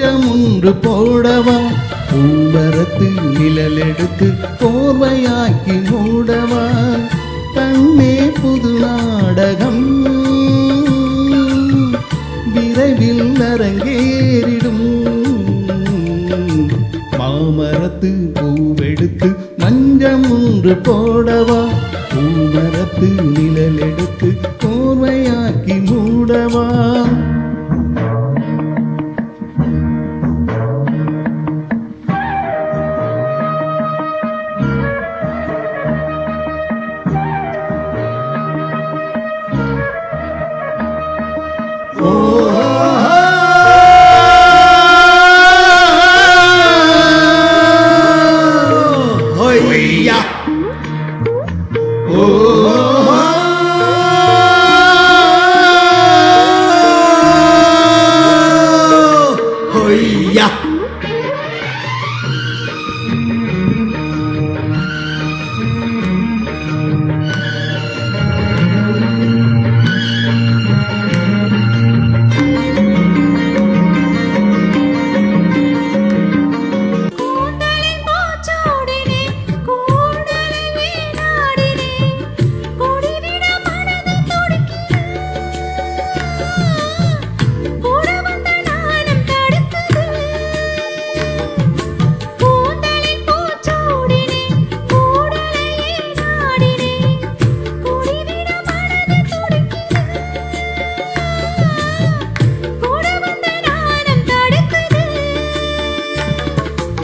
மஞ்சம் ஒன்று போடவா பூமரத்து நிழலெடுத்து கோர்வையாக்கி மூடவா கண்ணே புது நாடகம் விரைவில் அரங்கேறிடும் மாமரத்து பூவெடுத்து மஞ்சம் ஒன்று போடவா பூமரத்து நிழலெடுத்து கோர்வையாக்கி மூடவா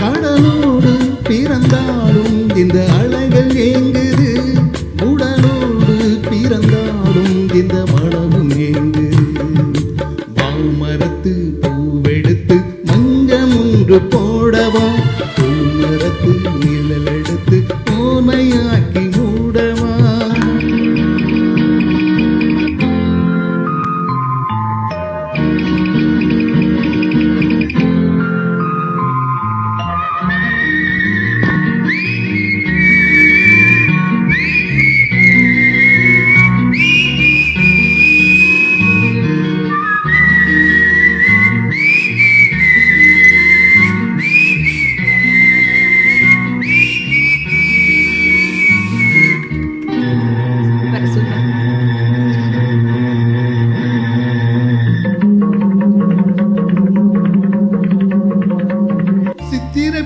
கடலோடு பிறந்தாலும் இந்த அலைகள் ஏங்குது உடலோடு பிறந்தாலும் இந்த மனமும் ஏங்குது மாமரத்து பூவெடுத்து மஞ்சம் ஒன்று போடவா பூமரத்து நிழலெடுத்து ஓமையாக்கி மூடவா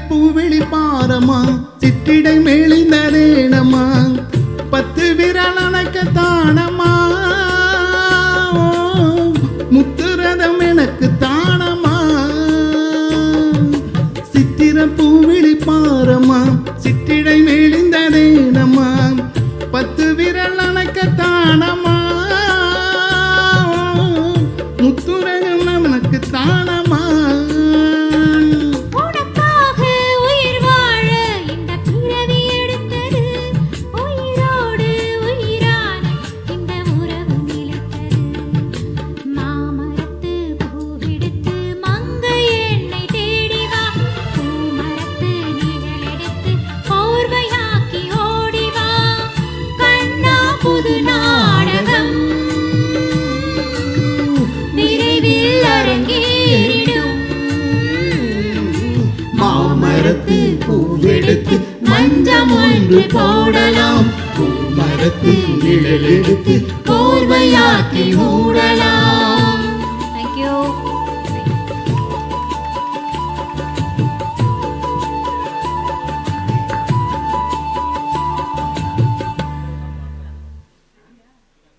பூவெளி பாரமா சிற்றிடை மேலிந்தரேனமா 10 விரல் அணைக்கத்தானமா முத்துரதம் எனக்கு தானமா சித்திர பூவெளி பாரமா சிற்றிடை மேலிந்தரேனமா 10 விரல் அணைக்கத்தானமா முத்துரதம் எனக்கு தானமா மாமரத்து பூவெடுத்து மஞ்சம் ஒன்று போடலாம் பூமரத்து நிழலெடுத்து கோர்வையாக்கி மூடலாம்